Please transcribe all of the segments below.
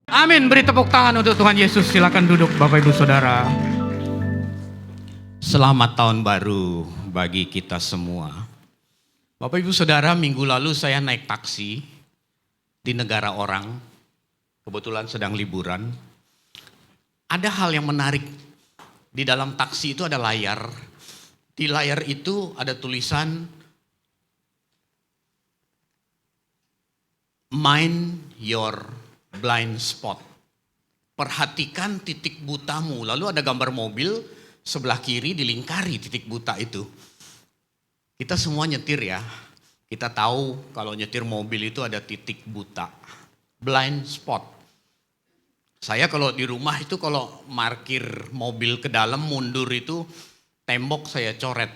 Amin. Beri tepuk tangan untuk Tuhan Yesus. Silakan duduk Bapak Ibu Saudara. Selamat tahun baru bagi kita semua. Bapak Ibu Saudara, minggu lalu saya naik taksi di negara orang. Kebetulan sedang liburan. Ada hal yang menarik. Di dalam taksi itu ada layar. Di layar itu ada tulisan Mind your blind spot. Perhatikan titik butamu. Lalu ada gambar mobil sebelah kiri dilingkari titik buta itu. Kita semua nyetir ya. Kita tahu kalau nyetir mobil itu ada titik buta. Blind spot. Saya kalau di rumah itu kalau parkir mobil ke dalam mundur itu tembok saya coret.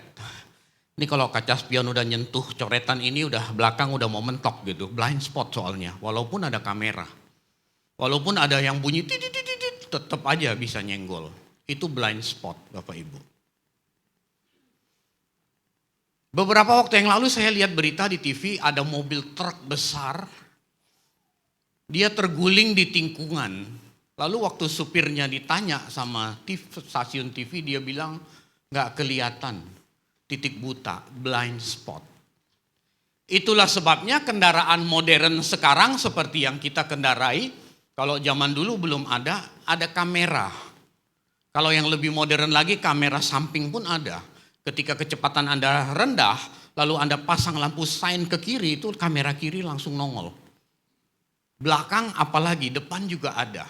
Ini kalau kaca spion udah nyentuh coretan ini udah belakang udah mau mentok gitu. Blind spot soalnya. Walaupun ada kamera. Walaupun ada yang bunyi titit, tetap aja bisa nyenggol. Itu blind spot Bapak Ibu. Beberapa waktu yang lalu saya lihat berita di TV ada mobil truk besar. Dia terguling di tikungan. Lalu waktu supirnya ditanya sama stasiun TV dia bilang gak kelihatan. Titik buta, blind spot. Itulah sebabnya kendaraan modern sekarang seperti yang kita kendarai. Kalau zaman dulu belum ada kamera. Kalau yang lebih modern lagi kamera samping pun ada. Ketika kecepatan Anda rendah, lalu Anda pasang lampu sein ke kiri, itu kamera kiri langsung nongol. Belakang apalagi, depan juga ada.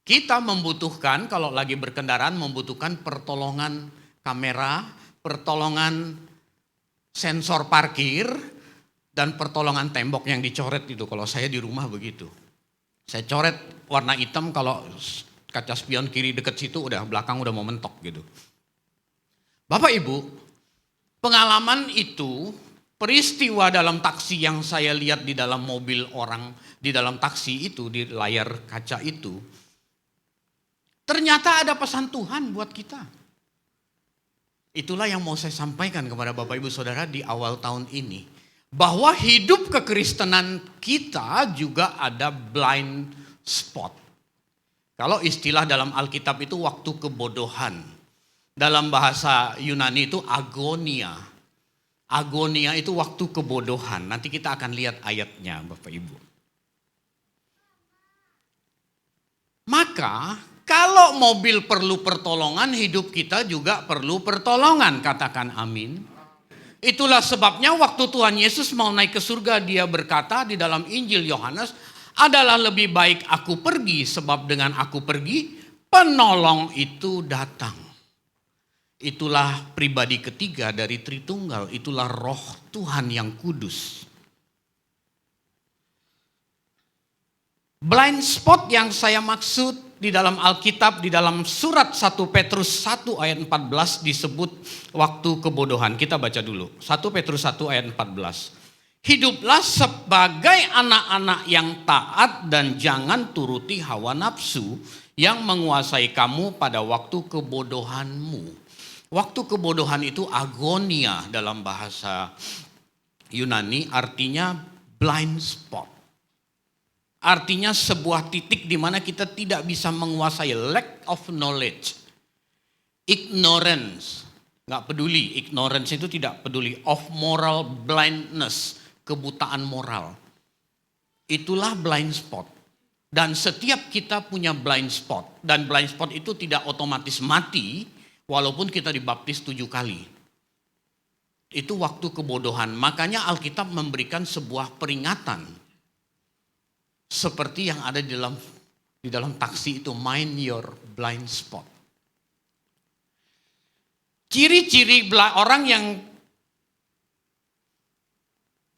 Kita membutuhkan, kalau lagi berkendaraan, membutuhkan pertolongan kamera, pertolongan sensor parkir, dan pertolongan tembok yang dicoret itu. Kalau saya di rumah begitu. Saya coret warna hitam, kalau kaca spion kiri deket situ udah belakang udah mau mentok gitu. Bapak Ibu, pengalaman itu, peristiwa dalam taksi yang saya lihat di dalam mobil orang, di dalam taksi itu, di layar kaca itu, ternyata ada pesan Tuhan buat kita. Itulah yang mau saya sampaikan kepada Bapak Ibu Saudara di awal tahun ini. Bahwa hidup kekristenan kita juga ada blind spot. Kalau istilah dalam Alkitab itu waktu kebodohan. Dalam bahasa Yunani itu agonia. Agonia itu waktu kebodohan. Nanti kita akan lihat ayatnya Bapak Ibu. Maka kalau mobil perlu pertolongan, hidup kita juga perlu pertolongan. Katakan amin. Itulah sebabnya waktu Tuhan Yesus mau naik ke surga, dia berkata di dalam Injil Yohanes, adalah lebih baik aku pergi, sebab dengan aku pergi, penolong itu datang. Itulah pribadi ketiga dari Tritunggal, itulah Roh Tuhan yang kudus. Blind spot yang saya maksud di dalam Alkitab, di dalam surat 1 Petrus 1 ayat 14 disebut waktu kebodohan. Kita baca dulu. 1 Petrus 1 ayat 14. Hiduplah sebagai anak-anak yang taat dan jangan turuti hawa nafsu yang menguasai kamu pada waktu kebodohanmu. Waktu kebodohan itu agonia dalam bahasa Yunani, artinya blind spot. Artinya sebuah titik di mana kita tidak bisa menguasai, lack of knowledge, ignorance, nggak peduli, ignorance itu tidak peduli, of moral blindness, kebutaan moral. Itulah blind spot. Dan setiap kita punya blind spot, dan blind spot itu tidak otomatis mati, walaupun kita dibaptis 7 kali. Itu waktu kebodohan, makanya Alkitab memberikan sebuah peringatan. Seperti yang ada di dalam taksi itu, mind your blind spot. Ciri-ciri orang yang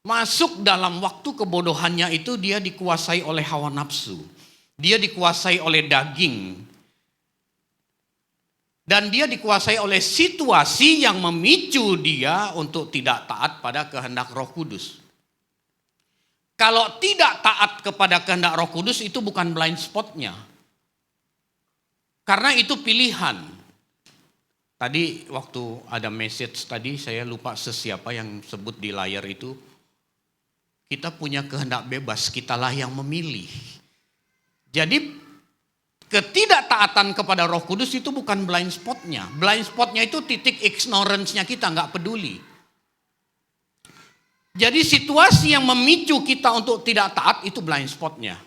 masuk dalam waktu kebodohannya itu dia dikuasai oleh hawa nafsu. Dia dikuasai oleh daging. Dan dia dikuasai oleh situasi yang memicu dia untuk tidak taat pada kehendak Roh Kudus. Kalau tidak taat kepada kehendak Roh Kudus itu bukan blind spotnya. Karena itu pilihan. Tadi waktu ada message tadi saya lupa sesiapa yang sebut di layar itu. Kita punya kehendak bebas, kitalah yang memilih. Jadi ketidaktaatan kepada Roh Kudus itu bukan blind spotnya. Blind spotnya itu titik ignorance-nya kita, nggak peduli. Jadi situasi yang memicu kita untuk tidak taat itu blind spotnya.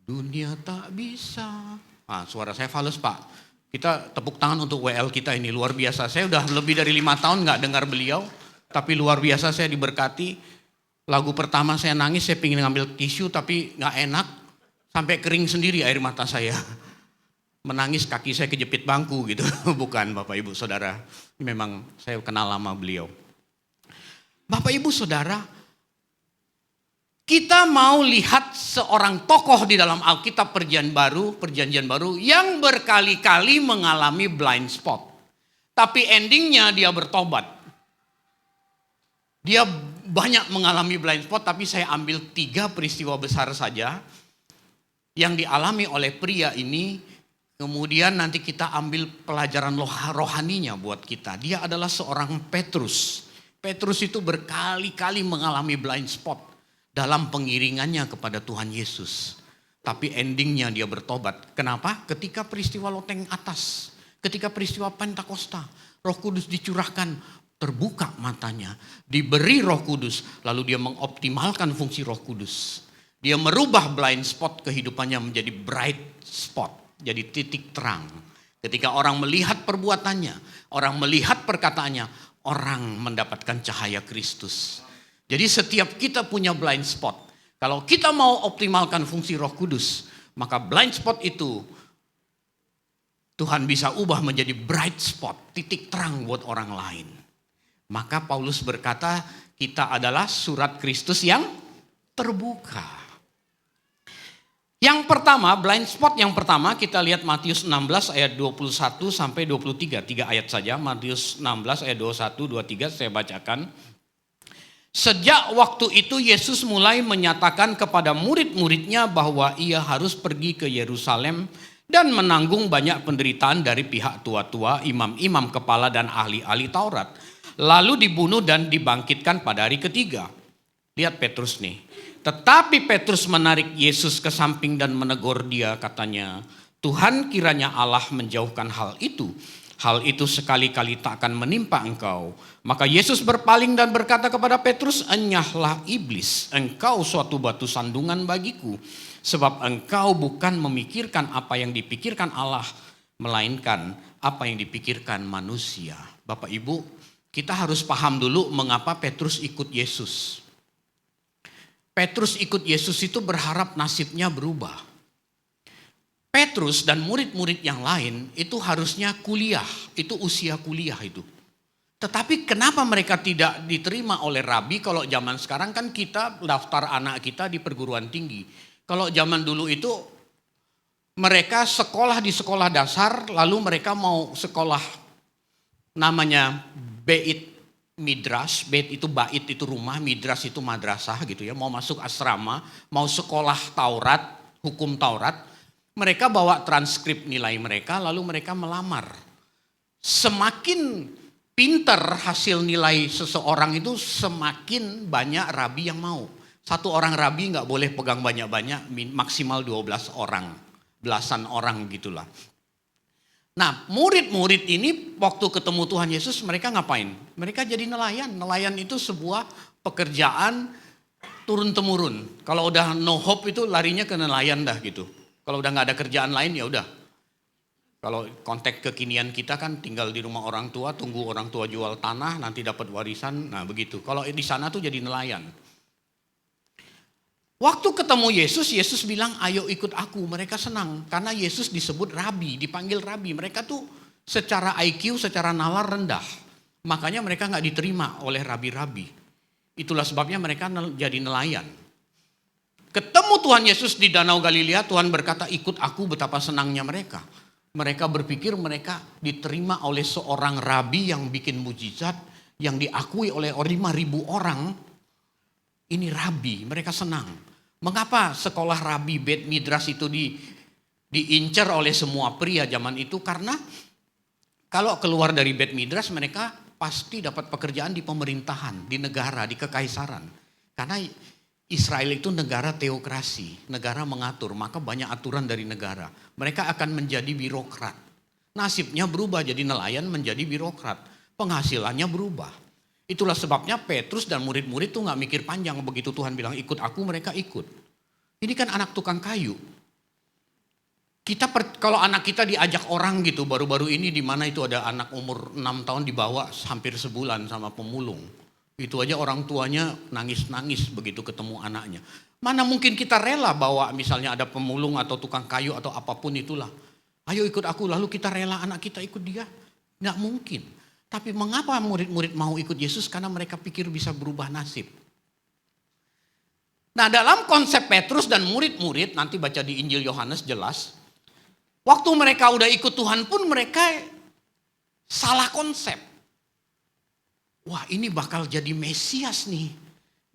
Dunia tak bisa. Suara saya fals Pak. Kita tepuk tangan untuk WL kita ini, luar biasa. Saya udah lebih dari 5 tahun nggak dengar beliau. Tapi luar biasa saya diberkati. Lagu pertama saya nangis, saya pengen ngambil tisu tapi nggak enak. Sampai kering sendiri air mata saya. Menangis kaki saya kejepit bangku gitu. Bukan Bapak Ibu Saudara. Ini memang saya kenal lama beliau. Bapak Ibu Saudara, kita mau lihat seorang tokoh di dalam Alkitab Perjanjian Baru yang berkali-kali mengalami blind spot. Tapi endingnya dia bertobat. Dia banyak mengalami blind spot, tapi saya ambil 3 peristiwa besar saja yang dialami oleh pria ini. Kemudian nanti kita ambil pelajaran rohaninya buat kita. Dia adalah seorang Petrus. Petrus itu berkali-kali mengalami blind spot dalam pengiringannya kepada Tuhan Yesus. Tapi endingnya dia bertobat. Kenapa? Ketika peristiwa loteng atas, ketika peristiwa Pentakosta, Roh Kudus dicurahkan, terbuka matanya, diberi Roh Kudus, lalu dia mengoptimalkan fungsi Roh Kudus. Dia merubah blind spot kehidupannya menjadi bright spot, jadi titik terang. Ketika orang melihat perbuatannya, orang melihat perkataannya, orang mendapatkan cahaya Kristus. Jadi setiap kita punya blind spot. Kalau kita mau optimalkan fungsi Roh Kudus, maka blind spot itu Tuhan bisa ubah menjadi bright spot, titik terang buat orang lain. Maka Paulus berkata, kita adalah surat Kristus yang terbuka. Yang pertama, blind spot yang pertama kita lihat Matius 16 ayat 21 sampai 23. 3 ayat saja, Matius 16 ayat 21, 23 saya bacakan. Sejak waktu itu Yesus mulai menyatakan kepada murid-muridnya bahwa ia harus pergi ke Yerusalem dan menanggung banyak penderitaan dari pihak tua-tua, imam-imam kepala dan ahli-ahli Taurat. Lalu dibunuh dan dibangkitkan pada hari ketiga. Lihat Petrus nih. Tetapi Petrus menarik Yesus ke samping dan menegur dia, katanya, Tuhan, kiranya Allah menjauhkan hal itu. Hal itu sekali-kali tak akan menimpa engkau. Maka Yesus berpaling dan berkata kepada Petrus, enyahlah iblis, engkau suatu batu sandungan bagiku. Sebab engkau bukan memikirkan apa yang dipikirkan Allah, melainkan apa yang dipikirkan manusia. Bapak Ibu, kita harus paham dulu mengapa Petrus ikut Yesus. Petrus ikut Yesus itu berharap nasibnya berubah. Petrus dan murid-murid yang lain itu harusnya kuliah, itu usia kuliah itu. Tetapi kenapa mereka tidak diterima oleh rabi? Kalau zaman sekarang kan kita daftar anak kita di perguruan tinggi. Kalau zaman dulu itu mereka sekolah di sekolah dasar, lalu mereka mau sekolah namanya Beit Midras. Beit itu bait itu rumah, midras itu madrasah gitu ya. Mau masuk asrama, mau sekolah Taurat, hukum Taurat. Mereka bawa transkrip nilai mereka, lalu mereka melamar. Semakin pinter hasil nilai seseorang itu, semakin banyak rabi yang mau. Satu orang rabi nggak boleh pegang banyak-banyak, maksimal 12 orang, belasan orang gitulah. Nah, murid-murid ini waktu ketemu Tuhan Yesus mereka ngapain? Mereka jadi nelayan. Nelayan itu sebuah pekerjaan turun-temurun. Kalau udah no hope itu larinya ke nelayan dah gitu. Kalau udah nggak ada kerjaan lain ya udah. Kalau konteks kekinian kita kan tinggal di rumah orang tua, tunggu orang tua jual tanah, nanti dapat warisan, nah begitu. Kalau di sana tuh jadi nelayan. Waktu ketemu Yesus, Yesus bilang ayo ikut aku. Mereka senang karena Yesus disebut rabi, dipanggil rabi. Mereka tuh secara IQ, secara nalar rendah. Makanya mereka gak diterima oleh rabi-rabi. Itulah sebabnya mereka jadi nelayan. Ketemu Tuhan Yesus di Danau Galilea, Tuhan berkata ikut aku, betapa senangnya mereka. Mereka berpikir mereka diterima oleh seorang rabi yang bikin mujizat, yang diakui oleh 5.000 orang. Ini rabi, mereka senang. Mengapa sekolah rabi Beit Midras itu diincar oleh semua pria zaman itu? Karena kalau keluar dari Beit Midras mereka pasti dapat pekerjaan di pemerintahan, di negara, di kekaisaran. Karena Israel itu negara teokrasi, negara mengatur, maka banyak aturan dari negara. Mereka akan menjadi birokrat. Nasibnya berubah jadi nelayan menjadi birokrat. Penghasilannya berubah. Itulah sebabnya Petrus dan murid-murid tuh gak mikir panjang. Begitu Tuhan bilang ikut aku, mereka ikut. Ini kan anak tukang kayu. Kalau anak kita diajak orang gitu, baru-baru ini di mana itu ada anak umur 6 tahun dibawa hampir sebulan sama pemulung. Itu aja orang tuanya nangis-nangis begitu ketemu anaknya. Mana mungkin kita rela bawa misalnya ada pemulung atau tukang kayu atau apapun itulah. Ayo ikut aku, lalu kita rela anak kita ikut dia. Nggak mungkin. Tapi mengapa murid-murid mau ikut Yesus? Karena mereka pikir bisa berubah nasib. Nah, dalam konsep Petrus dan murid-murid, nanti baca di Injil Yohanes jelas. Waktu mereka udah ikut Tuhan pun mereka salah konsep. Wah, ini bakal jadi Mesias nih.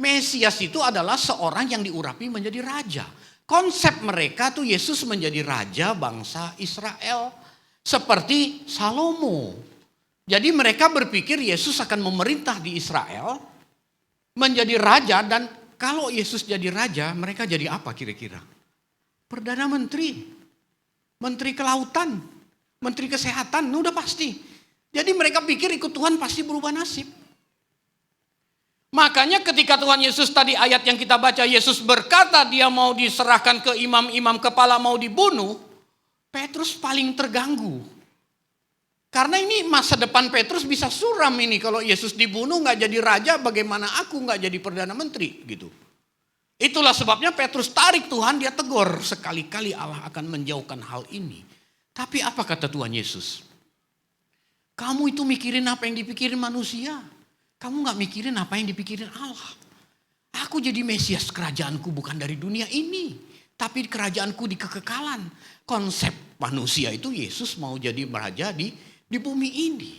Mesias itu adalah seorang yang diurapi menjadi raja. Konsep mereka tuh Yesus menjadi raja bangsa Israel. Seperti Salomo. Jadi mereka berpikir Yesus akan memerintah di Israel. Menjadi raja, dan kalau Yesus jadi raja, mereka jadi apa kira-kira? Perdana Menteri. Menteri Kelautan, Menteri Kesehatan, udah pasti. Jadi mereka pikir ikut Tuhan pasti berubah nasib. Makanya ketika Tuhan Yesus tadi ayat yang kita baca, Yesus berkata dia mau diserahkan ke imam-imam kepala mau dibunuh, Petrus paling terganggu. Karena ini masa depan Petrus bisa suram ini. Kalau Yesus dibunuh gak jadi raja, bagaimana aku gak jadi Perdana Menteri gitu. Itulah sebabnya Petrus tarik Tuhan, dia tegur. Sekali-kali Allah akan menjauhkan hal ini. Tapi apa kata Tuhan Yesus? Kamu itu mikirin apa yang dipikirin manusia. Kamu gak mikirin apa yang dipikirin Allah. Aku jadi Mesias, kerajaanku bukan dari dunia ini. Tapi kerajaanku di kekekalan. Konsep manusia itu Yesus mau jadi raja di bumi ini.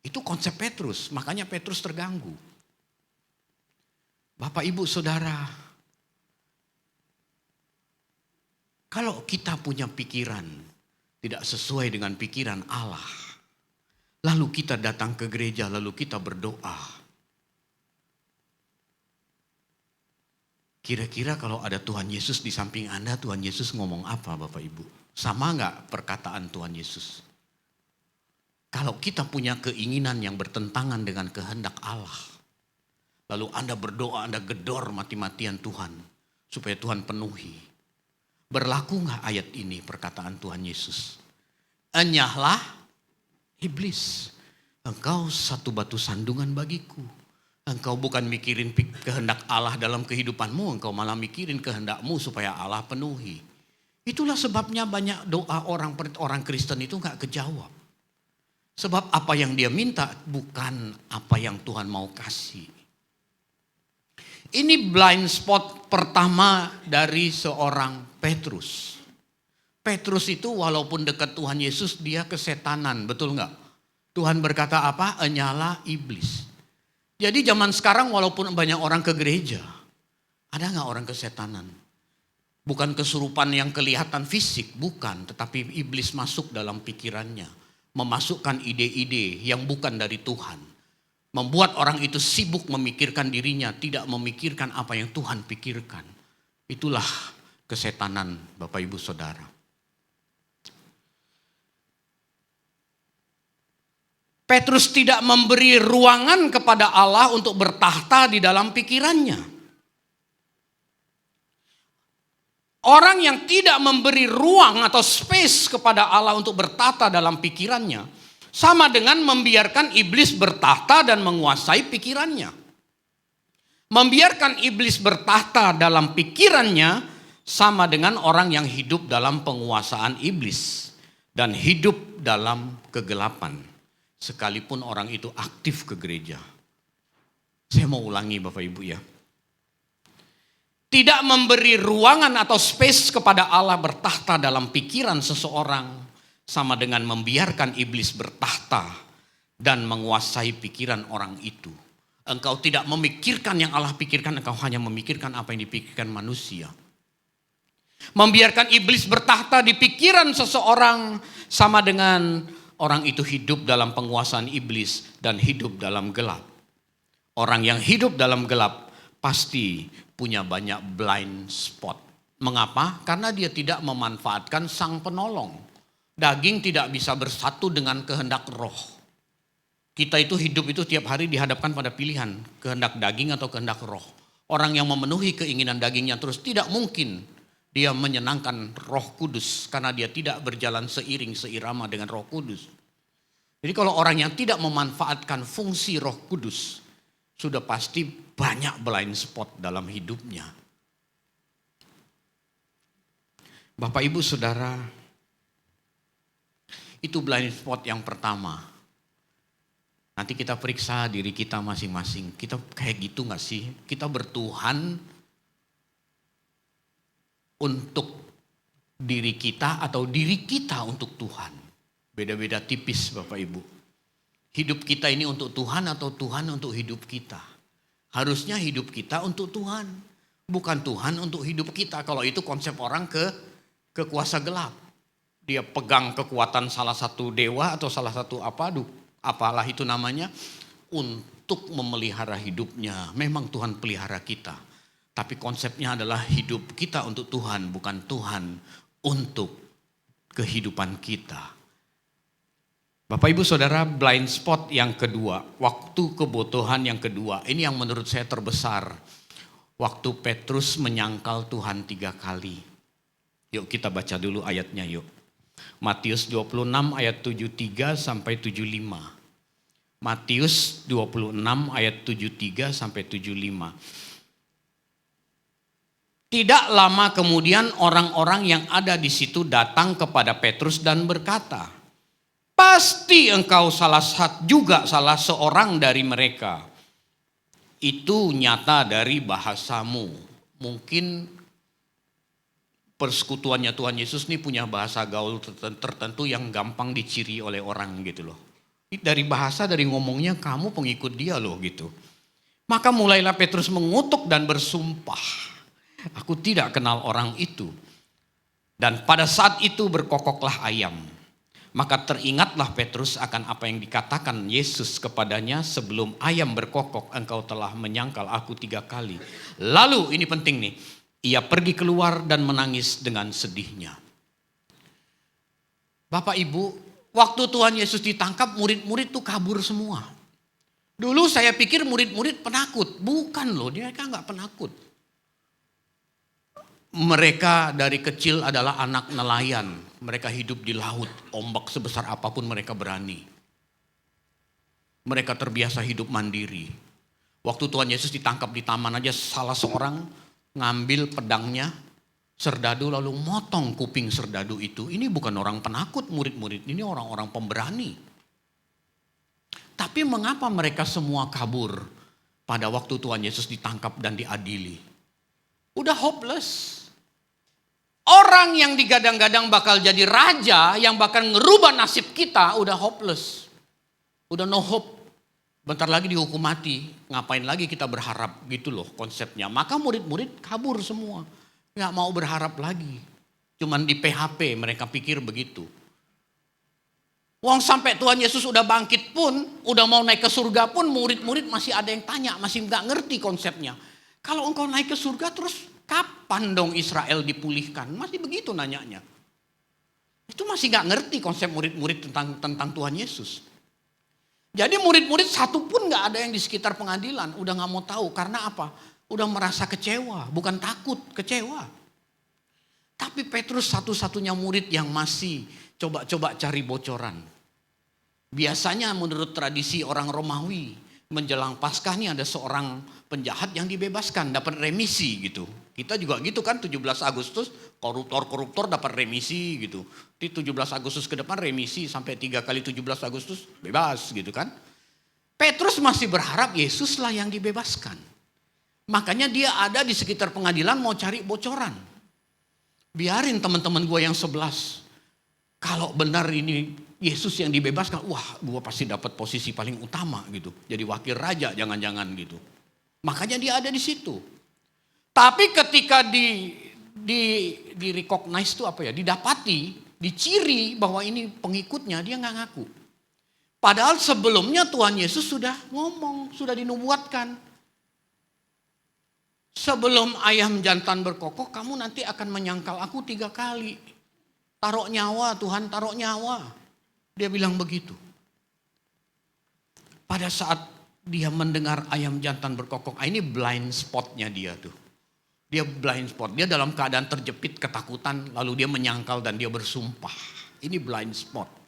Itu konsep Petrus. Makanya Petrus terganggu. Bapak, Ibu, Saudara. Kalau kita punya pikiran tidak sesuai dengan pikiran Allah, lalu kita datang ke gereja, lalu kita berdoa. Kira-kira kalau ada Tuhan Yesus di samping Anda, Tuhan Yesus ngomong apa Bapak Ibu? Sama nggak perkataan Tuhan Yesus? Kalau kita punya keinginan yang bertentangan dengan kehendak Allah, lalu Anda berdoa, Anda gedor mati-matian Tuhan, supaya Tuhan penuhi. Berlaku nggak ayat ini perkataan Tuhan Yesus? Enyahlah iblis, engkau satu batu sandungan bagiku. Engkau bukan mikirin kehendak Allah dalam kehidupanmu, engkau malah mikirin kehendakmu supaya Allah penuhi. Itulah sebabnya banyak doa orang Kristen itu nggak kejawab. Sebab apa yang dia minta bukan apa yang Tuhan mau kasih. Ini blind spot pertama dari seorang Petrus. Petrus itu walaupun dekat Tuhan Yesus, dia kesetanan, betul nggak? Tuhan berkata apa? Enyala iblis. Jadi zaman sekarang walaupun banyak orang ke gereja, ada nggak orang kesetanan? Bukan kesurupan yang kelihatan fisik, bukan. Tetapi iblis masuk dalam pikirannya. Memasukkan ide-ide yang bukan dari Tuhan. Membuat orang itu sibuk memikirkan dirinya, tidak memikirkan apa yang Tuhan pikirkan. Itulah kesetanan Bapak Ibu Saudara. Petrus tidak memberi ruangan kepada Allah untuk bertahta di dalam pikirannya. Orang yang tidak memberi ruang atau space kepada Allah untuk bertahta dalam pikirannya, sama dengan membiarkan iblis bertahta dan menguasai pikirannya. Membiarkan iblis bertahta dalam pikirannya sama dengan orang yang hidup dalam penguasaan iblis dan hidup dalam kegelapan. Sekalipun orang itu aktif ke gereja. Saya mau ulangi Bapak Ibu ya. Tidak memberi ruangan atau space kepada Allah bertahta dalam pikiran seseorang sama dengan membiarkan iblis bertahta dan menguasai pikiran orang itu. Engkau tidak memikirkan yang Allah pikirkan, engkau hanya memikirkan apa yang dipikirkan manusia. Membiarkan iblis bertahta di pikiran seseorang sama dengan orang itu hidup dalam penguasaan iblis dan hidup dalam gelap. Orang yang hidup dalam gelap pasti punya banyak blind spot. Mengapa? Karena dia tidak memanfaatkan sang penolong. Daging tidak bisa bersatu dengan kehendak roh. Kita itu hidup itu tiap hari dihadapkan pada pilihan, kehendak daging atau kehendak roh. Orang yang memenuhi keinginan dagingnya terus tidak mungkin dia menyenangkan Roh Kudus karena dia tidak berjalan seiring seirama dengan Roh Kudus. Jadi kalau orang yang tidak memanfaatkan fungsi Roh Kudus, sudah pasti banyak blind spot dalam hidupnya. Bapak Ibu Saudara, itu blind spot yang pertama. Nanti kita periksa diri kita masing-masing. Kita kayak gitu gak sih? Kita bertuhan untuk diri kita atau diri kita untuk Tuhan. Beda-beda tipis Bapak Ibu. Hidup kita ini untuk Tuhan atau Tuhan untuk hidup kita. Harusnya hidup kita untuk Tuhan. Bukan Tuhan untuk hidup kita. Kalau itu konsep orang ke kuasa gelap. Dia pegang kekuatan salah satu dewa atau salah satu apalah itu namanya. Untuk memelihara hidupnya. Memang Tuhan pelihara kita. Tapi konsepnya adalah hidup kita untuk Tuhan, bukan Tuhan untuk kehidupan kita. Bapak Ibu Saudara, blind spot yang kedua, waktu kebodohan yang kedua. Ini yang menurut saya terbesar. Waktu Petrus menyangkal Tuhan 3 kali. Yuk kita baca dulu ayatnya yuk. Matius 26 ayat 73 sampai 75. Matius 26 ayat 73 sampai 75. Tidak lama kemudian orang-orang yang ada di situ datang kepada Petrus dan berkata, pasti engkau salah seorang dari mereka. Itu nyata dari bahasamu. Mungkin persekutuannya Tuhan Yesus ini punya bahasa gaul tertentu yang gampang diciri oleh orang gitu loh. Dari bahasa, dari ngomongnya kamu pengikut dia loh gitu. Maka mulailah Petrus mengutuk dan bersumpah. Aku tidak kenal orang itu. Dan pada saat itu berkokoklah ayam. Maka teringatlah Petrus akan apa yang dikatakan Yesus kepadanya, sebelum ayam berkokok engkau telah menyangkal aku 3 kali. Lalu ini penting nih, ia pergi keluar dan menangis dengan sedihnya. Bapak Ibu, waktu Tuhan Yesus ditangkap murid-murid tuh kabur semua. Dulu saya pikir murid-murid penakut. Bukan loh, mereka gak penakut. Mereka dari kecil adalah anak nelayan. Mereka hidup di laut, ombak sebesar apapun mereka berani. Mereka terbiasa hidup mandiri. Waktu Tuhan Yesus ditangkap di taman aja, salah seorang ngambil pedangnya, serdadu, lalu motong kuping serdadu itu. Ini bukan orang penakut murid-murid, ini orang-orang pemberani. Tapi mengapa mereka semua kabur pada waktu Tuhan Yesus ditangkap dan diadili? Udah hopeless. Orang yang digadang-gadang bakal jadi raja, yang bakal ngerubah nasib kita, udah hopeless. Udah no hope. Bentar lagi dihukum mati. Ngapain lagi kita berharap, gitu loh konsepnya. Maka murid-murid kabur semua. Gak mau berharap lagi. Cuman di PHP mereka pikir begitu. Wong sampai Tuhan Yesus udah bangkit pun, udah mau naik ke surga pun, murid-murid masih ada yang tanya, masih gak ngerti konsepnya. Kalau engkau naik ke surga terus kapan dong Israel dipulihkan? Masih begitu nanyanya. Itu masih gak ngerti konsep murid-murid tentang Tuhan Yesus. Jadi murid-murid satu pun gak ada yang di sekitar pengadilan. Udah gak mau tahu, karena apa? Udah merasa kecewa, bukan takut, kecewa. Tapi Petrus satu-satunya murid yang masih coba-coba cari bocoran. Biasanya menurut tradisi orang Romawi, menjelang Paskah ini ada seorang penjahat yang dibebaskan, dapat remisi gitu. Kita juga gitu kan, 17 Agustus koruptor dapat remisi gitu. Di 17 Agustus ke depan remisi sampai 3 kali 17 Agustus bebas gitu kan. Petrus masih berharap Yesuslah yang dibebaskan. Makanya dia ada di sekitar pengadilan mau cari bocoran. Biarin teman-teman gue yang 11. Kalau benar ini Yesus yang dibebaskan, wah gue pasti dapat posisi paling utama gitu. Jadi wakil raja jangan-jangan gitu. Makanya dia ada di situ. Tapi ketika di recognize itu apa ya, didapati, diciri bahwa ini pengikutnya, dia nggak ngaku. Padahal sebelumnya Tuhan Yesus sudah ngomong, sudah dinubuatkan. Sebelum ayam jantan berkokok, kamu nanti akan menyangkal aku 3 kali. Taruh nyawa Tuhan, taruh nyawa. Dia bilang begitu. Pada saat dia mendengar ayam jantan berkokok, ini blind spotnya dia tuh. Dia blind spot, dia dalam keadaan terjepit ketakutan, lalu dia menyangkal dan dia bersumpah. Ini blind spot.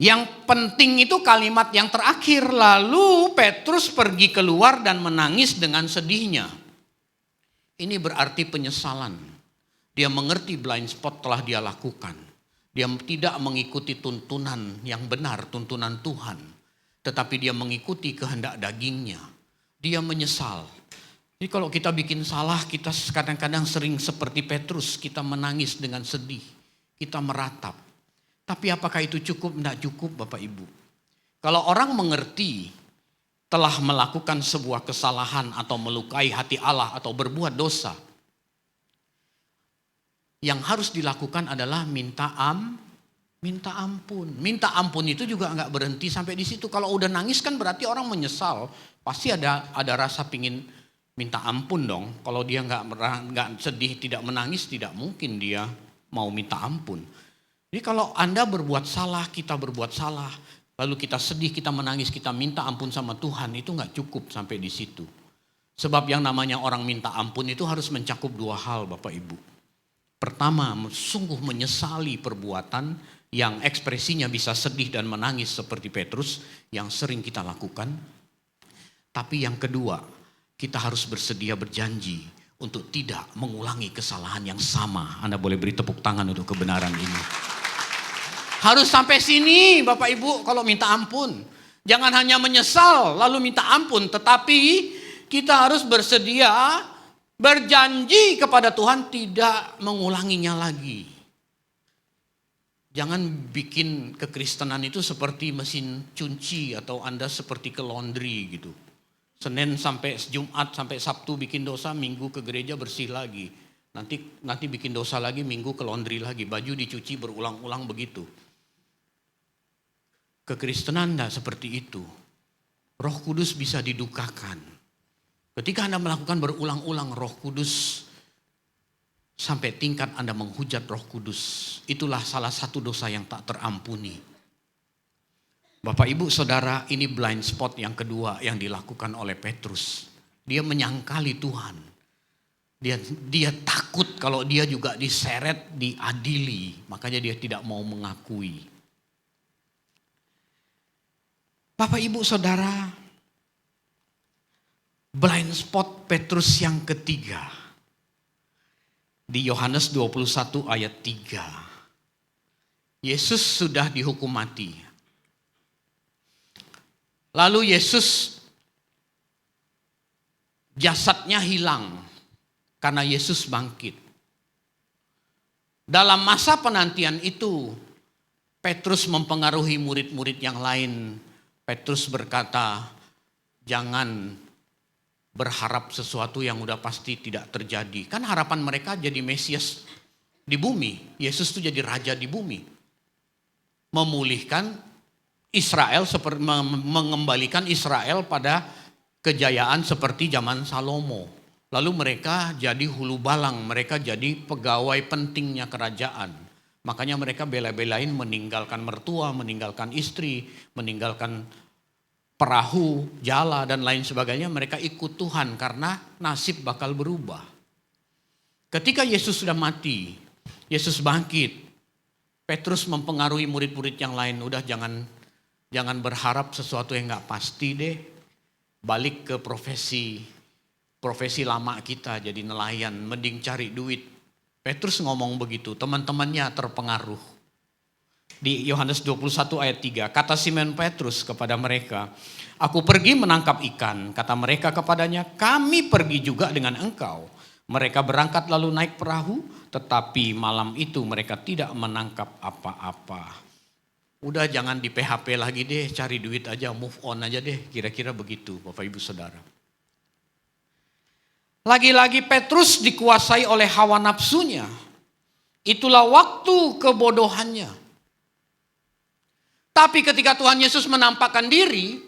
Yang penting itu kalimat yang terakhir, lalu Petrus pergi keluar dan menangis dengan sedihnya. Ini berarti penyesalan. Dia mengerti blind spot telah dia lakukan. Dia tidak mengikuti tuntunan yang benar, tuntunan Tuhan. Tetapi dia mengikuti kehendak dagingnya. Dia menyesal. Jadi kalau kita bikin salah, kita kadang-kadang sering seperti Petrus, kita menangis dengan sedih. Kita meratap. Tapi apakah itu cukup? Tidak cukup Bapak Ibu. Kalau orang mengerti telah melakukan sebuah kesalahan atau melukai hati Allah atau berbuat dosa, yang harus dilakukan adalah minta ampun. Minta ampun itu juga nggak berhenti sampai di situ. Kalau udah nangis kan berarti orang menyesal. Pasti ada rasa pingin minta ampun dong. Kalau dia nggak sedih, tidak menangis, tidak mungkin dia mau minta ampun. Jadi kalau Anda berbuat salah, kita berbuat salah, lalu kita sedih, kita menangis, kita minta ampun sama Tuhan, itu nggak cukup sampai di situ. Sebab yang namanya orang minta ampun itu harus mencakup 2 hal Bapak Ibu. Pertama, sungguh menyesali perbuatan yang ekspresinya bisa sedih dan menangis seperti Petrus yang sering kita lakukan. Tapi yang kedua, kita harus bersedia berjanji untuk tidak mengulangi kesalahan yang sama. Anda boleh beri tepuk tangan untuk kebenaran ini. Harus sampai sini Bapak Ibu kalau minta ampun. Jangan hanya menyesal lalu minta ampun. Tetapi kita harus bersedia berjanji kepada Tuhan tidak mengulanginya lagi. Jangan bikin kekristenan itu seperti mesin cuci atau Anda seperti ke laundry gitu. Senin sampai Jumat sampai Sabtu bikin dosa, Minggu ke gereja bersih lagi. Nanti bikin dosa lagi, Minggu ke laundry lagi. Baju dicuci berulang-ulang begitu. Kekristenan tidak seperti itu. Roh Kudus bisa didukakan. Ketika Anda melakukan berulang-ulang Roh Kudus, sampai tingkat Anda menghujat Roh Kudus. Itulah salah satu dosa yang tak terampuni. Bapak Ibu Saudara, ini blind spot yang kedua yang dilakukan oleh Petrus. Dia menyangkali Tuhan. Dia takut kalau dia juga diseret, diadili. Makanya dia tidak mau mengakui. Bapak Ibu Saudara, blind spot Petrus yang ketiga. Di Yohanes 21 ayat 3. Yesus sudah dihukum mati. Lalu Yesus jasadnya hilang karena Yesus bangkit. Dalam masa penantian itu, Petrus mempengaruhi murid-murid yang lain. Petrus berkata, jangan berharap sesuatu yang udah pasti tidak terjadi. Kan harapan mereka jadi Mesias di bumi. Yesus itu jadi raja di bumi. Memulihkan Israel, mengembalikan Israel pada kejayaan seperti zaman Salomo. Lalu mereka jadi hulu balang, mereka jadi pegawai pentingnya kerajaan. Makanya mereka bela-belain meninggalkan mertua, meninggalkan istri, meninggalkan perahu, jala dan lain sebagainya. Mereka ikut Tuhan karena nasib bakal berubah. Ketika Yesus sudah mati, Yesus bangkit. Petrus mempengaruhi murid-murid yang lain. Udah jangan berharap sesuatu yang gak pasti deh. Balik ke profesi lama kita jadi nelayan, mending cari duit. Petrus ngomong begitu, teman-temannya terpengaruh. Di Yohanes 21 ayat 3, kata Simon Petrus kepada mereka, aku pergi menangkap ikan. Kata mereka kepadanya, kami pergi juga dengan engkau. Mereka berangkat lalu naik perahu, tetapi malam itu mereka tidak menangkap apa-apa. Udah jangan di PHP lagi deh, cari duit aja, move on aja deh. Kira-kira begitu Bapak Ibu Saudara. Lagi-lagi Petrus dikuasai oleh hawa nafsunya. Itulah waktu kebodohannya. Tapi ketika Tuhan Yesus menampakkan diri,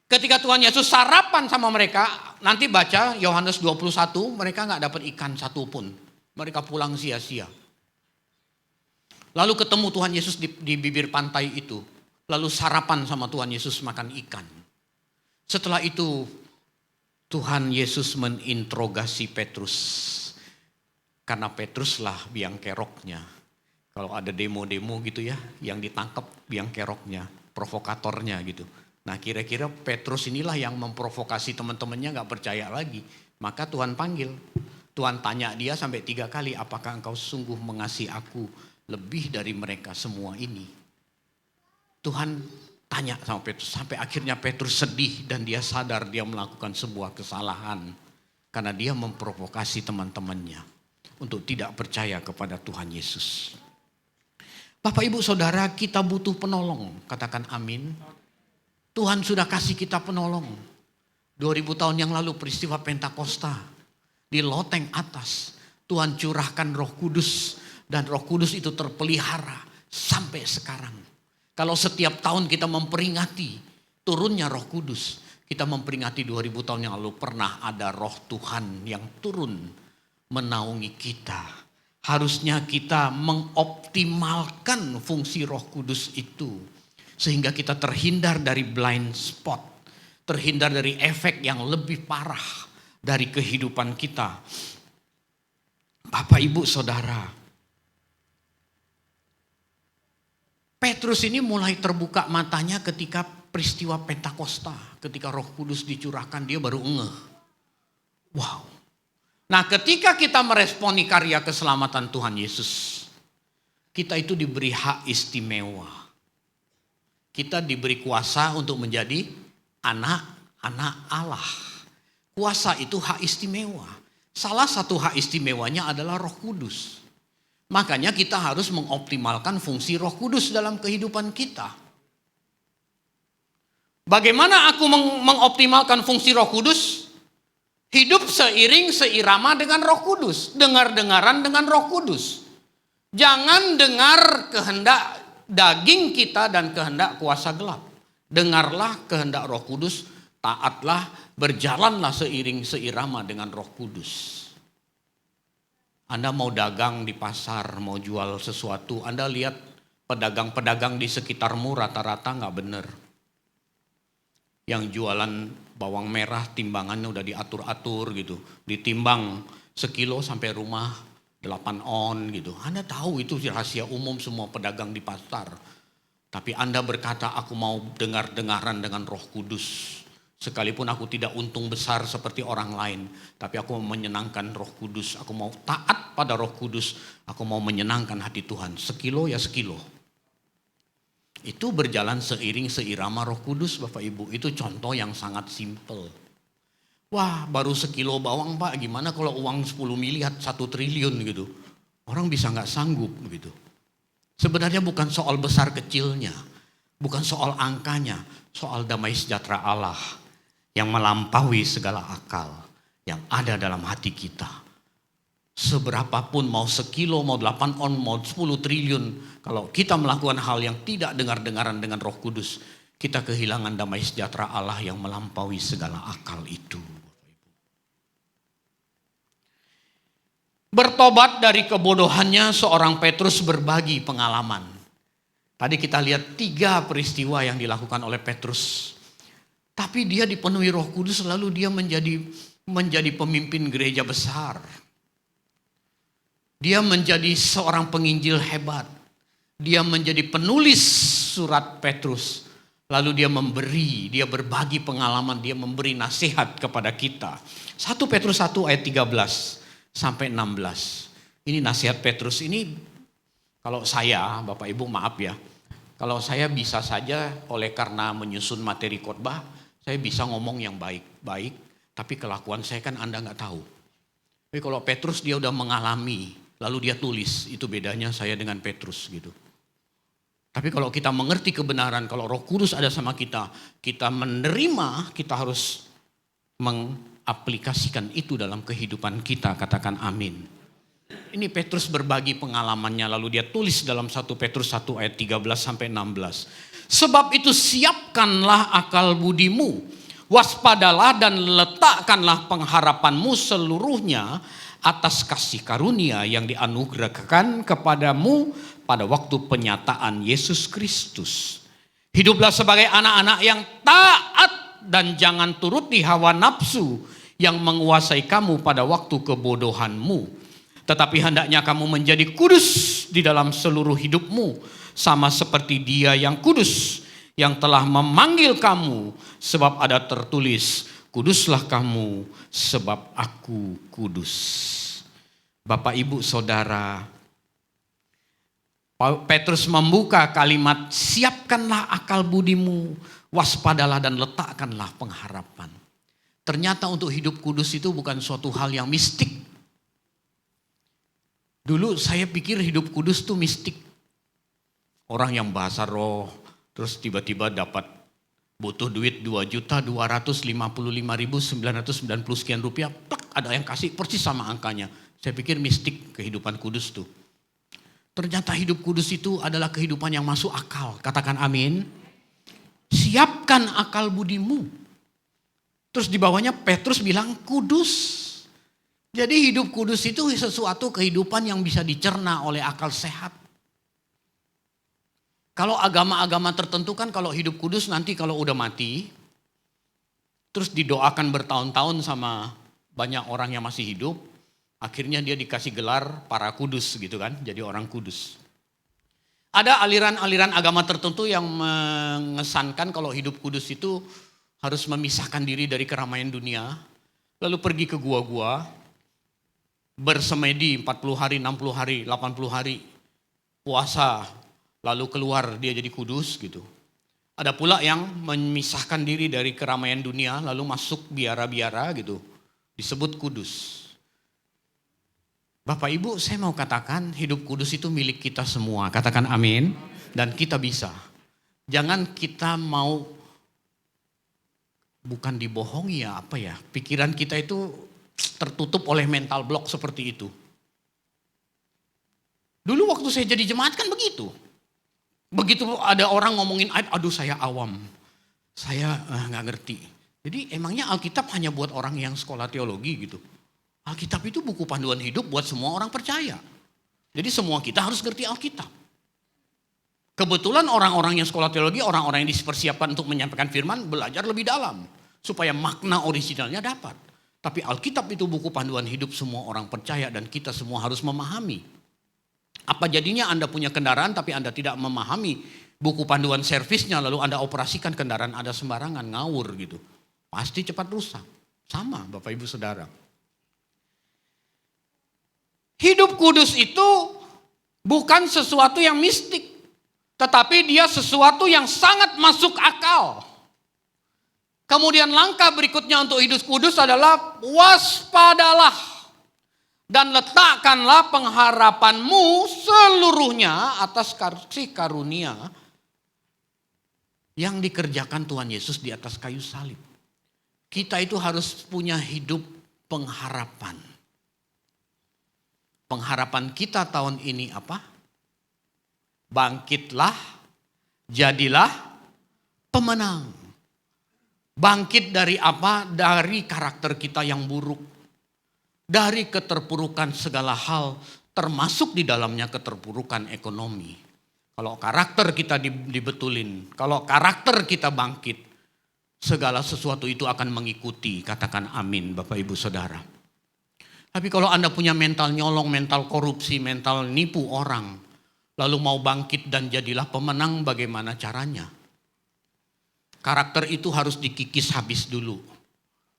Ketika Tuhan Yesus sarapan sama mereka, nanti baca Yohanes 21, mereka nggak dapat ikan satupun. Mereka pulang sia-sia. Lalu ketemu Tuhan Yesus di bibir pantai itu. Lalu sarapan sama Tuhan Yesus makan ikan. Setelah itu Tuhan Yesus meninterogasi Petrus. Karena Petruslah biang keroknya. Kalau ada demo-demo gitu ya, yang ditangkap biang keroknya, provokatornya gitu. Nah kira-kira Petrus inilah yang memprovokasi teman-temannya gak percaya lagi. Maka Tuhan panggil. Tuhan tanya dia sampai 3 kali, apakah engkau sungguh mengasihi aku lebih dari mereka semua ini? Tuhan tanya sama Petrus, sampai akhirnya Petrus sedih dan dia sadar dia melakukan sebuah kesalahan. Karena dia memprovokasi teman-temannya untuk tidak percaya kepada Tuhan Yesus. Bapak Ibu Saudara, kita butuh penolong, katakan amin. Tuhan sudah kasih kita penolong. 2000 tahun yang lalu peristiwa Pentakosta. Di loteng atas Tuhan curahkan Roh Kudus. Dan Roh Kudus itu terpelihara sampai sekarang. Kalau setiap tahun kita memperingati turunnya Roh Kudus. Kita memperingati 2000 tahun yang lalu pernah ada Roh Tuhan yang turun menaungi kita. Harusnya kita mengoptimalkan fungsi Roh Kudus itu. Sehingga kita terhindar dari blind spot. Terhindar dari efek yang lebih parah dari kehidupan kita. Bapak Ibu Saudara. Petrus ini mulai terbuka matanya ketika peristiwa Pentakosta. Ketika Roh Kudus dicurahkan dia baru ngeh. Wow. Nah ketika kita meresponi karya keselamatan Tuhan Yesus. Kita itu diberi hak istimewa. Kita diberi kuasa untuk menjadi anak-anak Allah. Kuasa itu hak istimewa. Salah satu hak istimewanya adalah Roh Kudus. Makanya kita harus mengoptimalkan fungsi Roh Kudus dalam kehidupan kita. Bagaimana aku mengoptimalkan fungsi Roh Kudus? Hidup seiring seirama dengan Roh Kudus. Dengar-dengaran dengan Roh Kudus. Jangan dengar kehendak daging kita dan kehendak kuasa gelap. Dengarlah kehendak Roh Kudus, taatlah, berjalanlah seiring seirama dengan Roh Kudus. Anda mau dagang di pasar, mau jual sesuatu, Anda lihat pedagang-pedagang di sekitarmu rata-rata gak benar. Yang jualan bawang merah timbangannya udah diatur-atur gitu. Ditimbang sekilo sampai rumah 8 on gitu. Anda tahu itu rahasia umum semua pedagang di pasar. Tapi Anda berkata aku mau dengar-dengaran dengan Roh Kudus. Sekalipun aku tidak untung besar seperti orang lain. Tapi aku mau menyenangkan Roh Kudus. Aku mau taat pada Roh Kudus. Aku mau menyenangkan hati Tuhan. Sekilo ya sekilo. Itu berjalan seiring seirama Roh Kudus Bapak Ibu. Itu contoh yang sangat simpel. Wah baru sekilo bawang Pak, gimana kalau uang 10 miliar, 1 triliun gitu. Orang bisa gak sanggup gitu. Sebenarnya bukan soal besar kecilnya. Bukan soal angkanya. Soal damai sejahtera Allah. Yang melampaui segala akal. Yang ada dalam hati kita. Seberapapun mau sekilo, mau 8 on, mau 10 triliun. Kalau kita melakukan hal yang tidak dengar-dengaran dengan Roh Kudus. Kita kehilangan damai sejahtera Allah yang melampaui segala akal itu. Bertobat dari kebodohannya seorang Petrus berbagi pengalaman. Tadi kita lihat 3 peristiwa yang dilakukan oleh Petrus. Tapi dia dipenuhi Roh Kudus lalu dia menjadi pemimpin gereja besar. Dia menjadi seorang penginjil hebat. Dia menjadi penulis surat Petrus. Lalu dia berbagi pengalaman, dia memberi nasihat kepada kita. 1 Petrus 1 ayat 13. Sampai 16. Ini nasihat Petrus ini kalau saya, Bapak Ibu maaf ya. Kalau saya bisa saja oleh karena menyusun materi khotbah, saya bisa ngomong yang baik-baik. Tapi kelakuan saya kan Anda gak tahu. Tapi kalau Petrus dia udah mengalami, lalu dia tulis, itu bedanya saya dengan Petrus gitu. Tapi kalau kita mengerti kebenaran, kalau Roh Kudus ada sama kita, kita menerima, kita harus aplikasikan itu dalam kehidupan kita, katakan amin. Ini Petrus berbagi pengalamannya lalu dia tulis dalam 1 Petrus 1 ayat 13 sampai 16. Sebab itu siapkanlah akal budimu, waspadalah dan letakkanlah pengharapanmu seluruhnya atas kasih karunia yang dianugerahkan kepadamu pada waktu penyataan Yesus Kristus. Hiduplah sebagai anak-anak yang taat dan jangan turuti hawa nafsu yang menguasai kamu pada waktu kebodohanmu. Tetapi hendaknya kamu menjadi kudus di dalam seluruh hidupmu, sama seperti Dia yang kudus yang telah memanggil kamu, sebab ada tertulis, kuduslah kamu sebab aku kudus. Bapak, Ibu, Saudara, Petrus membuka kalimat, siapkanlah akal budimu, waspadalah dan letakkanlah pengharapan. Ternyata untuk hidup kudus itu bukan suatu hal yang mistik. Dulu saya pikir hidup kudus itu mistik. Orang yang bahasa roh, terus tiba-tiba dapat butuh duit 2.255.990 sekian rupiah, plak, ada yang kasih persis sama angkanya. Saya pikir mistik kehidupan kudus tuh. Ternyata hidup kudus itu adalah kehidupan yang masuk akal. Katakan amin. Siapkan akal budimu. Terus di bawahnya Petrus bilang kudus. Jadi hidup kudus itu sesuatu kehidupan yang bisa dicerna oleh akal sehat. Kalau agama-agama tertentu kan kalau hidup kudus nanti kalau udah mati, terus didoakan bertahun-tahun sama banyak orang yang masih hidup, akhirnya dia dikasih gelar para kudus gitu kan, jadi orang kudus. Ada aliran-aliran agama tertentu yang mengesankan kalau hidup kudus itu harus memisahkan diri dari keramaian dunia, lalu pergi ke gua-gua, bersemedi 40 hari, 60 hari, 80 hari, puasa, lalu keluar dia jadi kudus gitu. Ada pula yang memisahkan diri dari keramaian dunia lalu masuk biara-biara gitu. Disebut kudus. Bapak Ibu, saya mau katakan hidup kudus itu milik kita semua. Katakan amin. Dan kita bisa. Jangan kita mau bukan dibohongi ya apa ya. Pikiran kita itu tertutup oleh mental block seperti itu. Dulu waktu saya jadi jemaat kan begitu. Begitu ada orang ngomongin ayat, aduh saya awam, saya nggak ngerti. Jadi emangnya Alkitab hanya buat orang yang sekolah teologi gitu? Alkitab itu buku panduan hidup buat semua orang percaya. Jadi semua kita harus ngerti Alkitab. Kebetulan orang-orang yang sekolah teologi, orang-orang yang dipersiapkan untuk menyampaikan firman, belajar lebih dalam. Supaya makna originalnya dapat. Tapi Alkitab itu buku panduan hidup semua orang percaya dan kita semua harus memahami. Apa jadinya Anda punya kendaraan tapi Anda tidak memahami buku panduan servisnya lalu Anda operasikan kendaraan Anda sembarangan, ngawur gitu. Pasti cepat rusak. Sama Bapak Ibu Saudara. Hidup kudus itu bukan sesuatu yang mistik. Tetapi dia sesuatu yang sangat masuk akal. Kemudian langkah berikutnya untuk hidup kudus adalah waspadalah. Dan letakkanlah pengharapanmu seluruhnya atas kasih karunia yang dikerjakan Tuhan Yesus di atas kayu salib. Kita itu harus punya hidup pengharapan. Pengharapan kita tahun ini apa? Bangkitlah, jadilah pemenang. Bangkit dari apa? Dari karakter kita yang buruk. Dari keterpurukan segala hal, termasuk di dalamnya keterpurukan ekonomi. Kalau karakter kita dibetulin, kalau karakter kita bangkit, segala sesuatu itu akan mengikuti. Katakan amin Bapak Ibu Saudara. Tapi kalau Anda punya mental nyolong, mental korupsi, mental nipu orang, lalu mau bangkit dan jadilah pemenang, bagaimana caranya? Karakter itu harus dikikis habis dulu.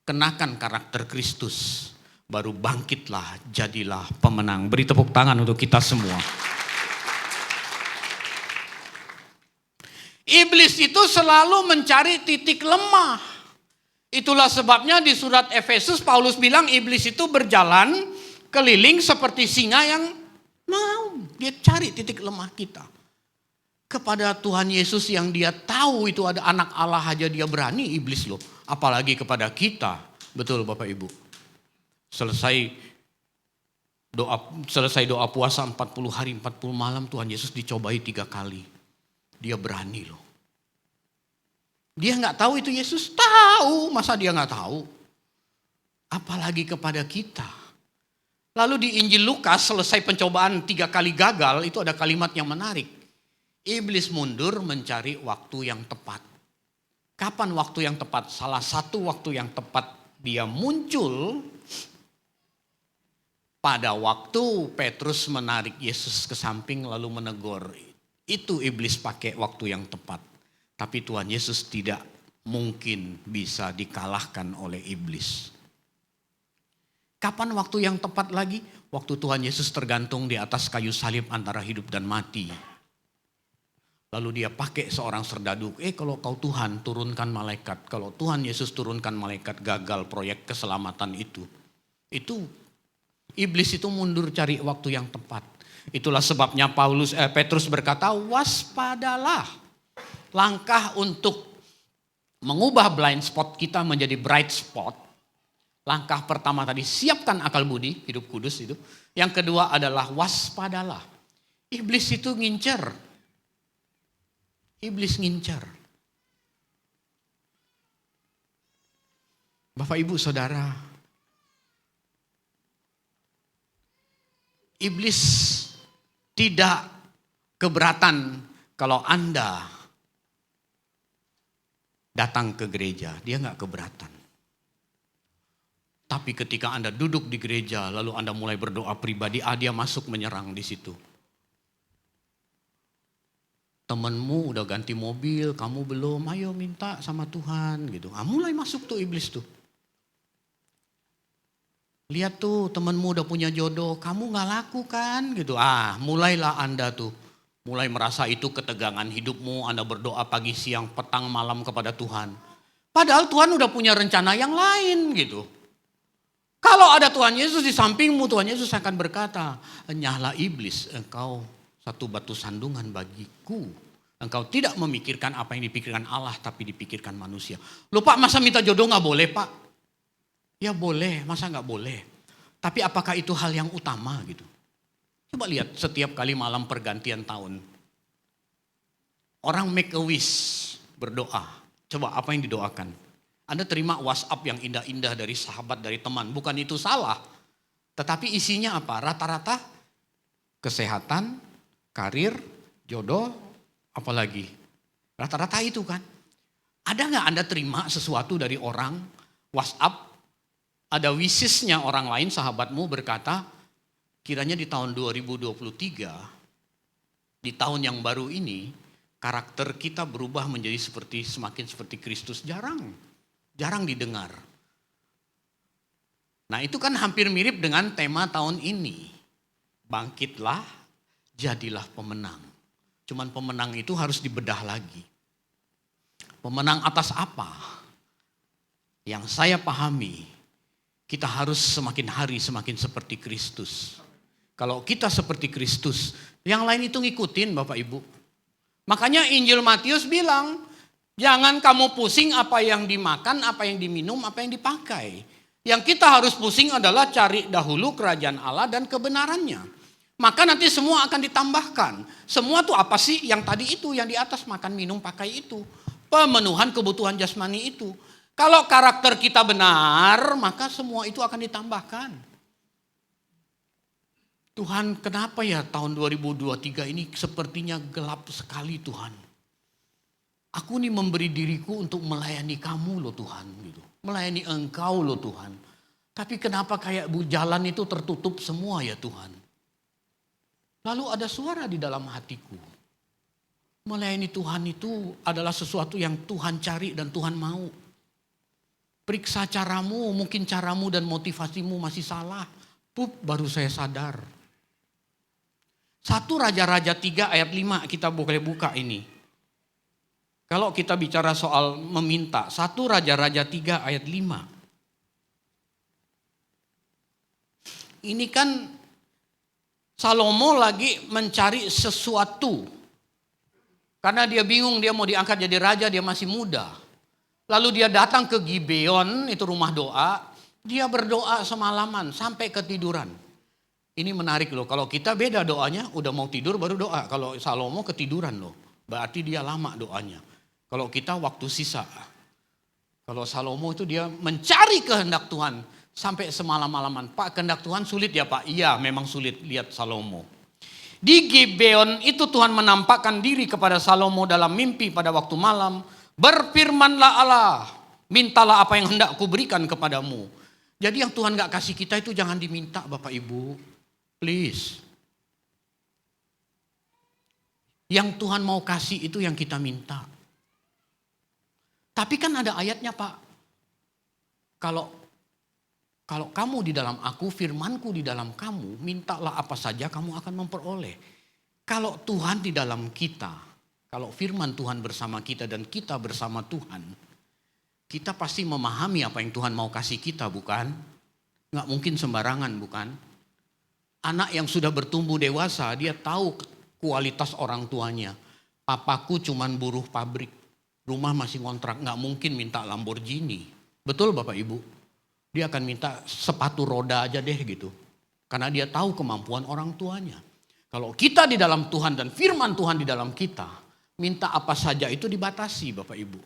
Kenakan karakter Kristus. Baru bangkitlah, jadilah pemenang. Beri tepuk tangan untuk kita semua. Iblis itu selalu mencari titik lemah. Itulah sebabnya di surat Efesus Paulus bilang iblis itu berjalan keliling seperti singa yang mau. Dia cari titik lemah kita. Kepada Tuhan Yesus yang dia tahu itu ada anak Allah aja dia berani iblis loh. Apalagi kepada kita. Betul Bapak Ibu. Selesai doa puasa 40 hari 40 malam Tuhan Yesus dicobai 3 kali. Dia berani loh. Dia nggak tahu itu Yesus? Tahu, masa dia nggak tahu? Apalagi kepada kita. Lalu di Injil Lukas selesai pencobaan 3 kali gagal, itu ada kalimat yang menarik. Iblis mundur mencari waktu yang tepat. Kapan waktu yang tepat? Salah satu waktu yang tepat dia muncul pada waktu Petrus menarik Yesus ke samping lalu menegur. Itu iblis pakai waktu yang tepat. Tapi Tuhan Yesus tidak mungkin bisa dikalahkan oleh iblis. Kapan waktu yang tepat lagi? Waktu Tuhan Yesus tergantung di atas kayu salib antara hidup dan mati. Lalu dia pakai seorang serdadu. Kalau kau Tuhan turunkan malaikat. Kalau Tuhan Yesus turunkan malaikat, gagal proyek keselamatan itu. Itu iblis itu mundur cari waktu yang tepat. Itulah sebabnya Petrus berkata, waspadalah. Langkah untuk mengubah blind spot kita menjadi bright spot. Langkah pertama tadi, siapkan akal budi, hidup kudus itu. Yang kedua adalah waspadalah. Iblis itu ngincer. Iblis ngincer. Bapak Ibu Saudara, iblis tidak keberatan kalau Anda datang ke gereja. Dia nggak keberatan. Tapi ketika Anda duduk di gereja, lalu Anda mulai berdoa pribadi, dia masuk menyerang di situ. Temenmu udah ganti mobil, kamu belum, ayo minta sama Tuhan gitu. Mulai masuk tuh iblis tuh. Lihat tuh temenmu udah punya jodoh, kamu gak laku kan gitu. Mulailah Anda tuh, mulai merasa itu ketegangan hidupmu, Anda berdoa pagi, siang, petang, malam kepada Tuhan. Padahal Tuhan udah punya rencana yang lain gitu. Kalau ada Tuhan Yesus di sampingmu, Tuhan Yesus akan berkata, nyahlah iblis, engkau satu batu sandungan bagiku. Engkau tidak memikirkan apa yang dipikirkan Allah, tapi dipikirkan manusia. Loh Pak, masa minta jodoh gak boleh Pak? Ya boleh, masa gak boleh? Tapi apakah itu hal yang utama gitu? Coba lihat setiap kali malam pergantian tahun. Orang make a wish, berdoa. Coba apa yang didoakan? Anda terima WhatsApp yang indah-indah dari sahabat, dari teman. Bukan itu salah. Tetapi isinya apa? Rata-rata kesehatan, karir, jodoh, apalagi. Rata-rata itu kan. Ada gak Anda terima sesuatu dari orang, WhatsApp, ada wishes-nya orang lain, sahabatmu berkata, kiranya di tahun 2023, di tahun yang baru ini, karakter kita berubah menjadi semakin seperti Kristus. Jarang didengar. Nah itu kan hampir mirip dengan tema tahun ini. Bangkitlah, jadilah pemenang. Cuman pemenang itu harus dibedah lagi. Pemenang atas apa? Yang saya pahami, kita harus semakin hari semakin seperti Kristus. Kalau kita seperti Kristus, yang lain itu ngikutin Bapak Ibu. Makanya Injil Matius bilang, jangan kamu pusing apa yang dimakan, apa yang diminum, apa yang dipakai. Yang kita harus pusing adalah cari dahulu kerajaan Allah dan kebenarannya. Maka nanti semua akan ditambahkan. Semua tuh apa sih? Yang tadi itu, yang di atas makan, minum, pakai itu. Pemenuhan kebutuhan jasmani itu. Kalau karakter kita benar, maka semua itu akan ditambahkan. Tuhan, kenapa ya tahun 2023 ini sepertinya gelap sekali Tuhan. Aku nih memberi diriku untuk melayani kamu loh Tuhan. Gitu. Melayani engkau loh Tuhan. Tapi kenapa kayak jalan itu tertutup semua ya Tuhan. Lalu ada suara di dalam hatiku. Melayani Tuhan itu adalah sesuatu yang Tuhan cari dan Tuhan mau. Periksa caramu, mungkin caramu dan motivasimu masih salah. Baru saya sadar. 1 Raja-Raja 3 ayat 5 kita boleh buka ini. Kalau kita bicara soal meminta, 1 Raja-Raja 3 ayat 5. Ini kan Salomo lagi mencari sesuatu. Karena dia bingung dia mau diangkat jadi raja, dia masih muda. Lalu dia datang ke Gibeon, itu rumah doa. Dia berdoa semalaman sampai ketiduran. Ini menarik loh, kalau kita beda doanya, udah mau tidur baru doa. Kalau Salomo ketiduran loh, berarti dia lama doanya. Kalau kita waktu sisa. Kalau Salomo itu dia mencari kehendak Tuhan sampai semalam-malaman. Pak, kehendak Tuhan sulit ya Pak? Iya, memang sulit. Lihat Salomo. Di Gibeon itu Tuhan menampakkan diri kepada Salomo dalam mimpi pada waktu malam. Berfirmanlah Allah, mintalah apa yang hendak kuberikan kepadamu. Jadi yang Tuhan gak kasih kita itu jangan diminta Bapak Ibu. Please. Yang Tuhan mau kasih itu yang kita minta. Tapi kan ada ayatnya Pak. Kalau kamu di dalam aku, firmanku di dalam kamu, mintalah apa saja kamu akan memperoleh. Kalau Tuhan di dalam kita, kalau firman Tuhan bersama kita dan kita bersama Tuhan, kita pasti memahami apa yang Tuhan mau kasih kita, bukan? Nggak mungkin sembarangan, bukan? Anak yang sudah bertumbuh dewasa, dia tahu kualitas orang tuanya. Papaku cuman buruh pabrik. Rumah masih ngontrak, nggak mungkin minta Lamborghini. Betul Bapak Ibu? Dia akan minta sepatu roda aja deh gitu. Karena dia tahu kemampuan orang tuanya. Kalau kita di dalam Tuhan dan firman Tuhan di dalam kita, minta apa saja itu dibatasi Bapak Ibu.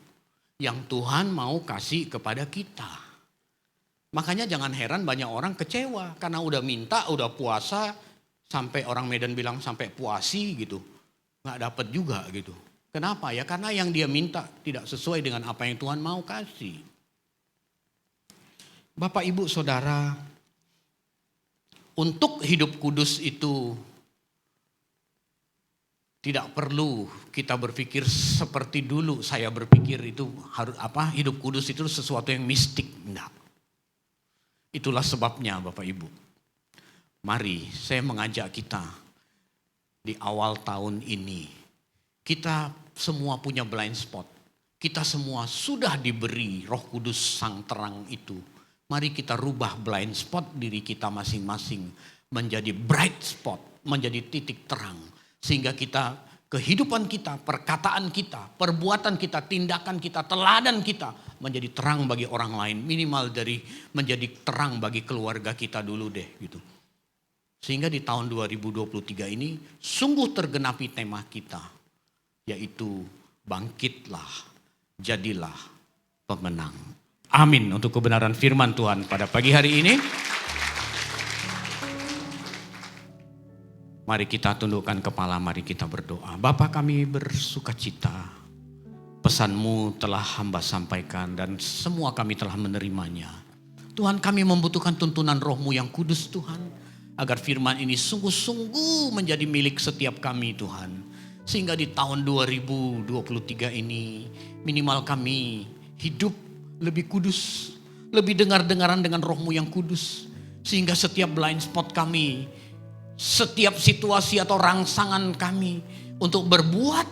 Yang Tuhan mau kasih kepada kita. Makanya jangan heran banyak orang kecewa. Karena udah minta, udah puasa, sampai orang Medan bilang sampai puasi gitu. Nggak dapat juga gitu. Kenapa ya? Karena yang dia minta tidak sesuai dengan apa yang Tuhan mau kasih. Bapak Ibu Saudara, untuk hidup kudus itu tidak perlu kita berpikir seperti dulu saya berpikir itu harus apa? Hidup kudus itu sesuatu yang mistik. Enggak. Itulah sebabnya Bapak Ibu. Mari saya mengajak kita di awal tahun ini. Kita semua punya blind spot. Kita semua sudah diberi Roh Kudus sang terang itu. Mari kita rubah blind spot diri kita masing-masing menjadi bright spot, menjadi titik terang. Sehingga kita, kehidupan kita, perkataan kita, perbuatan kita, tindakan kita, teladan kita menjadi terang bagi orang lain. Minimal dari menjadi terang bagi keluarga kita dulu deh gitu. Sehingga di tahun 2023 ini sungguh tergenapi tema kita. Yaitu bangkitlah, jadilah pemenang. Amin untuk kebenaran firman Tuhan pada pagi hari ini. Mari kita tundukkan kepala, mari kita berdoa. Bapa, kami bersukacita. Pesan-Mu telah hamba sampaikan dan semua kami telah menerimanya. Tuhan, kami membutuhkan tuntunan Roh-Mu yang kudus Tuhan. Agar firman ini sungguh-sungguh menjadi milik setiap kami Tuhan. Sehingga di tahun 2023 ini minimal kami hidup lebih kudus. Lebih dengar-dengaran dengan Roh-Mu yang kudus. Sehingga setiap blind spot kami, setiap situasi atau rangsangan kami untuk berbuat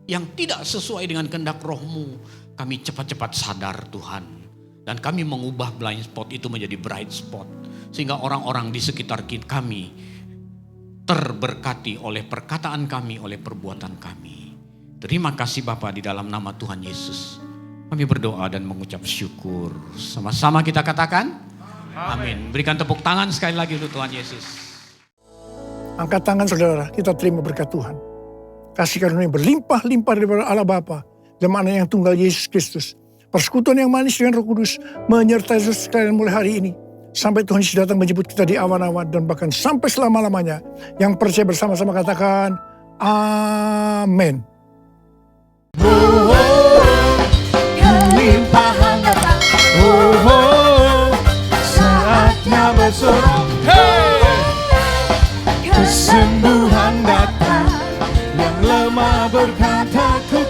yang tidak sesuai dengan kehendak Roh-Mu, kami cepat-cepat sadar Tuhan. Dan kami mengubah blind spot itu menjadi bright spot. Sehingga orang-orang di sekitar kami terberkati oleh perkataan kami, oleh perbuatan kami. Terima kasih Bapa di dalam nama Tuhan Yesus. Kami berdoa dan mengucap syukur. Sama-sama kita katakan, amin. Berikan tepuk tangan sekali lagi untuk Tuhan Yesus. Angkat tangan saudara, kita terima berkat Tuhan. Kasih karunia berlimpah-limpah daripada Allah Bapa dan Anak yang tunggal Yesus Kristus. Persekutuan yang manis dengan Roh Kudus menyertai sekalian mulai hari ini. Sampai Tuhan Yesus datang menjemput kita di awan-awan dan bahkan sampai selama-lamanya. Yang percaya bersama-sama katakan, amin. Kelimpahan datang, saatnya bersorak, kesembuhan datang, yang lemah berkata ku